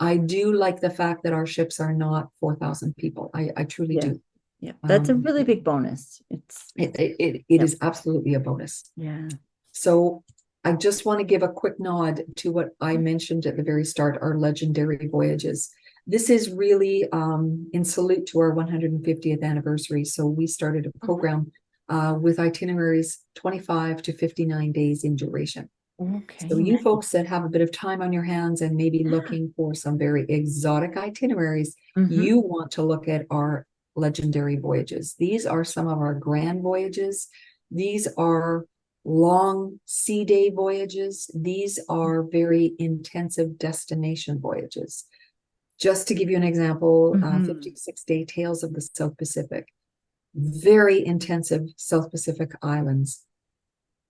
I do like the fact that our ships are not 4,000 people. I truly do. Yeah, that's a really big bonus. It is absolutely a bonus. Yeah. So I just want to give a quick nod to what I mentioned at the very start, our legendary voyages. This is really in salute to our 150th anniversary. So we started a program with itineraries 25 to 59 days in duration. Okay. So you folks that have a bit of time on your hands and maybe looking for some very exotic itineraries, you want to look at our legendary voyages. These are some of our grand voyages. These are long sea day voyages. These are very intensive destination voyages. Just to give you an example, 56-day Tales of the South Pacific. Very intensive South Pacific islands.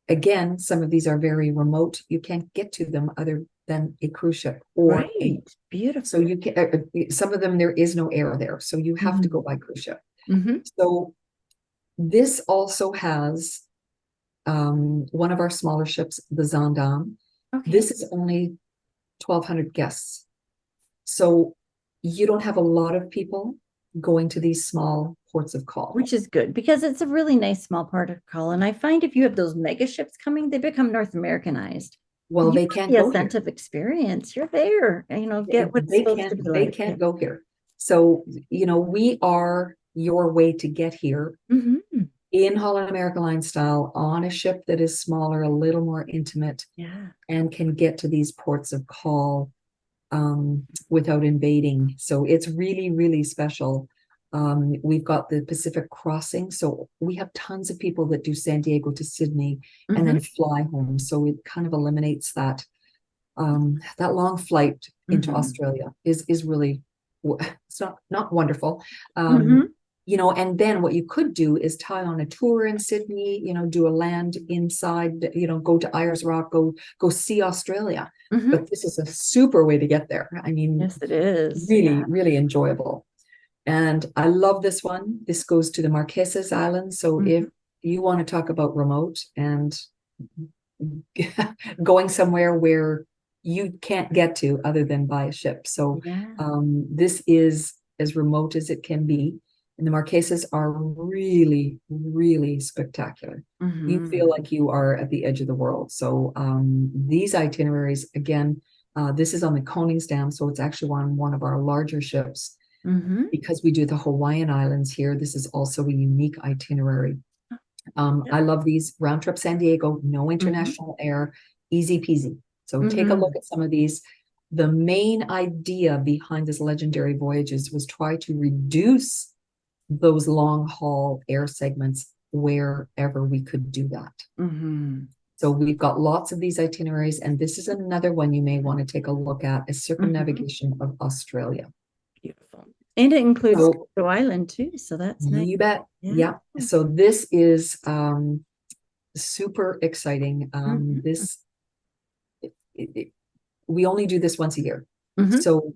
Again, some of these are very remote. You can't get to them other than a cruise ship or beautiful. So you can, some of them, there is no air there. So you have to go by cruise ship. So this also has one of our smaller ships, the Zandam. This is only 1,200 guests. So you don't have a lot of people going to these small ports of call. Which is good, because it's a really nice small port of call. And I find if you have those mega ships coming, they become North Americanized. Well, they can't go a sense of experience. You're there, get what's supposed to be like. They can't go here. So, we are your way to get here in Holland America Line style on a ship that is smaller, a little more intimate, and can get to these ports of call without invading. So it's really, really special. We've got the Pacific crossing. So we have tons of people that do San Diego to Sydney and then fly home. So it kind of eliminates that long flight into Australia is really, it's not wonderful. And then what you could do is tie on a tour in Sydney, do a land inside, go to Ayers Rock, go see Australia. But this is a super way to get there. I mean, yes, it is. Really, really enjoyable. And I love this one. This goes to the Marquesas Islands. So if you want to talk about remote and going somewhere where you can't get to other than by a ship. So this is as remote as it can be. And the Marquesas are really, really spectacular. You feel like you are at the edge of the world. So these itineraries, again, This is on the Koningsdam, so it's actually on one of our larger ships. Mm-hmm. Because we do the Hawaiian Islands here, this is also a unique itinerary. Yep. I love these round trip San Diego, no international air, easy peasy. So take a look at some of these. The main idea behind this legendary voyages was try to reduce those long haul air segments wherever we could do that. Mm-hmm. So we've got lots of these itineraries, and this is another one you may want to take a look at, is circumnavigation of Australia. Beautiful. And it includes So, the island too, so that's nice. you bet. Yeah. So this is super exciting. We only do this once a year. So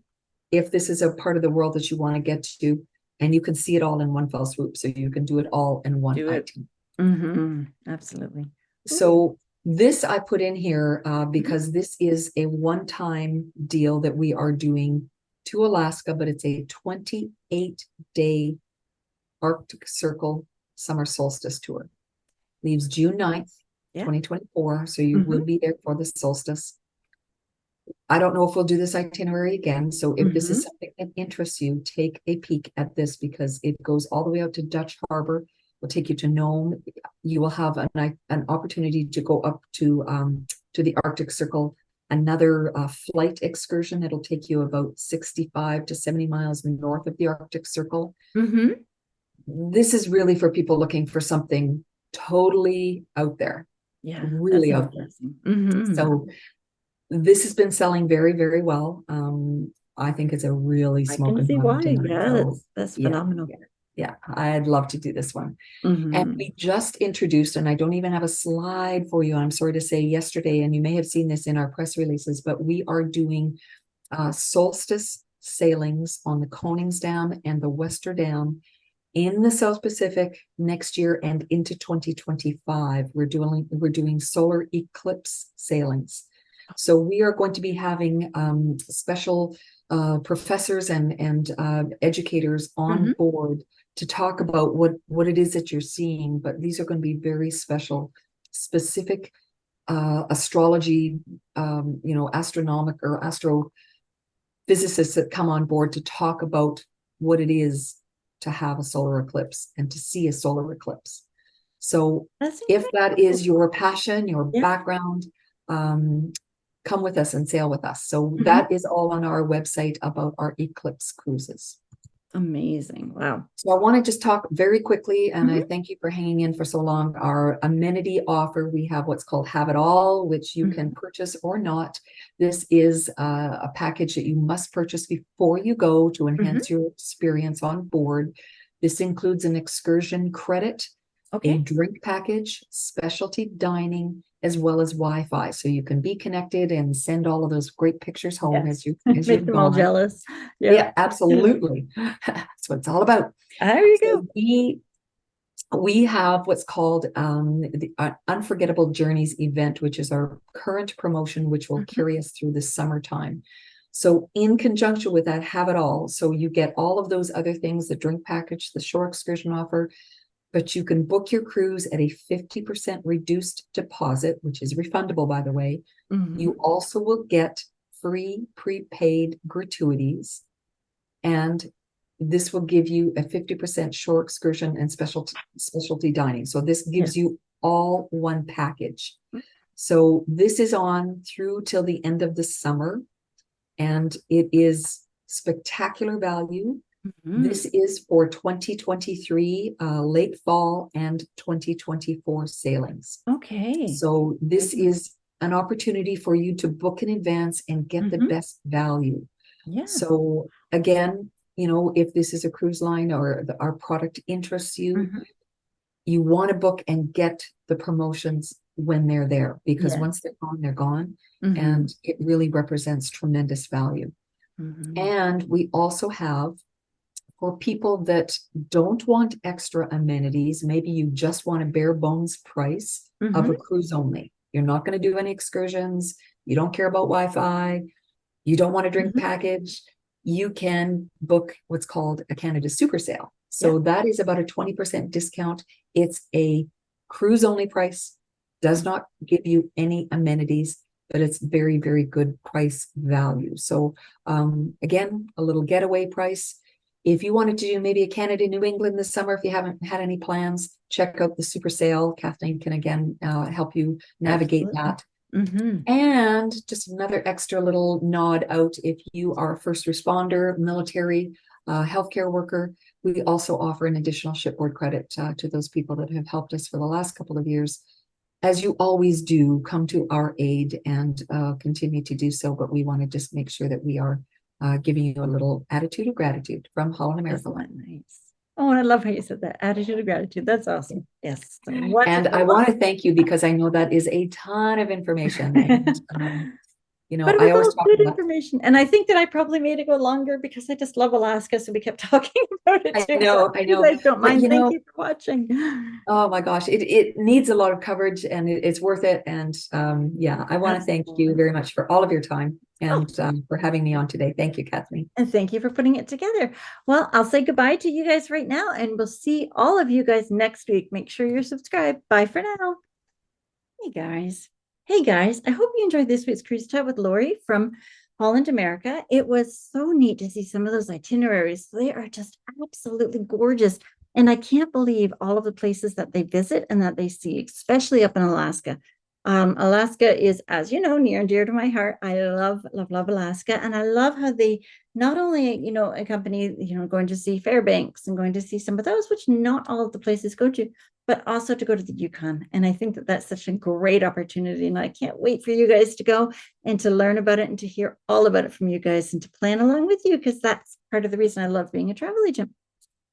if this is a part of the world that you want to get to, and you can see it all in one fell swoop, so you can do it all in one item. Absolutely. So this I put in here because this is a one-time deal that we are doing to Alaska, but it's a 28-day Arctic Circle summer solstice tour. Leaves June 9th, 2024. So you will be there for the solstice. I don't know if we'll do this itinerary again. So if this is something that interests you, take a peek at this, because it goes all the way out to Dutch Harbor. Will take you to Nome. You will have an opportunity to go up to the Arctic Circle. Another flight excursion. It'll take you about 65 to 70 miles north of the Arctic Circle. This is really for people looking for something totally out there. Yeah, really out there. So this has been selling very, very well. I think it's a really smoking I can see hot why. itinerary. That's phenomenal. Yeah, I'd love to do this one. And we just introduced, and I don't even have a slide for you, I'm sorry to say, yesterday, and you may have seen this in our press releases, but we are doing solstice sailings on the Koningsdam and the Westerdam in the South Pacific next year and into 2025. We're doing solar eclipse sailings. So we are going to be having special professors and educators on board to talk about what it is that you're seeing. But these are going to be very special, specific astrology, astronomic or astrophysicists that come on board to talk about what it is to have a solar eclipse and to see a solar eclipse. So if that is your passion, your background, come with us and sail with us. So that is all on our website about our eclipse cruises. Amazing. Wow. So I want to just talk very quickly, and I thank you for hanging in for so long. Our amenity offer, we have what's called Have It All, which you can purchase or not. This is a package that you must purchase before you go to enhance your experience on board. This includes an excursion credit, a drink package, specialty dining, as well as Wi-Fi, so you can be connected and send all of those great pictures home as you're make them all jealous. Yeah, absolutely. That's what it's all about. There you go. We have what's called the Unforgettable Journeys event, which is our current promotion, which will carry us through the summertime. So in conjunction with that, Have It All. So you get all of those other things, the drink package, the shore excursion offer, but you can book your cruise at a 50% reduced deposit, which is refundable, by the way. You also will get free prepaid gratuities, and this will give you a 50% shore excursion and specialty dining. So this gives you all one package. So this is on through till the end of the summer, and it is spectacular value. This is for 2023 late fall and 2024 sailings. So this is an opportunity for you to book in advance and get the best value. So again, if this is a cruise line or our product interests you, you want to book and get the promotions when they're there, because once they're gone, and it really represents tremendous value. And we also have, for people that don't want extra amenities, maybe you just want a bare bones price of a cruise only. You're not going to do any excursions. You don't care about Wi-Fi. You don't want a drink package. You can book what's called a Canada Super Sale. So that is about a 20% discount. It's a cruise only price, does not give you any amenities. but it's very, very good price value. So again, a little getaway price. If you wanted to do maybe a Canada, New England this summer, if you haven't had any plans, check out the super sale. Kathleen can again help you navigate Absolutely. that. And just another extra little nod out, if you are a first responder, military, healthcare worker, we also offer an additional shipboard credit to those people that have helped us for the last couple of years. As you always do, come to our aid and continue to do so. But we want to just make sure that we are giving you a little attitude of gratitude from Holland America. Isn't that nice? Oh, and I love how you said that. Attitude of gratitude. That's awesome. Yes. And I want to thank you because I know that is a ton of information. And, but it I was always all talk good about. information. And I think that I probably made it go longer because I just love Alaska. So we kept talking about it too. I know. You guys don't But mind. Thank you for watching. oh my gosh, it needs a lot of coverage and it's worth it. And yeah, I want to thank you very much for all of your time and for having me on today. Thank you, Kathleen. And thank you for putting it together. Well, I'll say goodbye to you guys right now, and we'll see all of you guys next week. Make sure you're subscribed. Bye for now. Hey guys. Hey guys, I hope you enjoyed this week's cruise chat with Lori from Holland America. It was so neat to see some of those itineraries. They are just absolutely gorgeous. And I can't believe all of the places that they visit and that they see, especially up in Alaska. Alaska is, as you know, near and dear to my heart. I love, love, love Alaska. And I love how they not only, accompany, going to see Fairbanks and going to see some of those, which not all of the places go to, but also to go to the Yukon. And I think that that's such a great opportunity. And I can't wait for you guys to go and to learn about it and to hear all about it from you guys and to plan along with you, because that's part of the reason I love being a travel agent.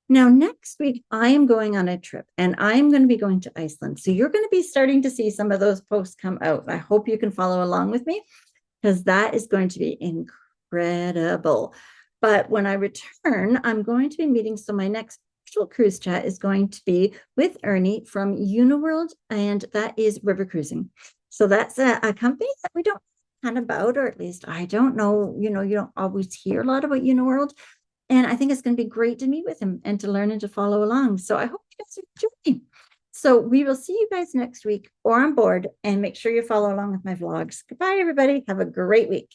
Now, next week, I am going on a trip and I'm going to be going to Iceland. So you're going to be starting to see some of those posts come out. I hope you can follow along with me because that is going to be incredible. But when I return, I'm going to be meeting. So my next cruise chat is going to be with Ernie from Uniworld, and that is river cruising. So that's a company that we don't kind of about, or at least I don't know, you don't always hear a lot about Uniworld. And I think it's going to be great to meet with him and to learn and to follow along. So I hope you guys enjoy. So we will see you guys next week or on board, and make sure you follow along with my vlogs. Goodbye, everybody. Have a great week.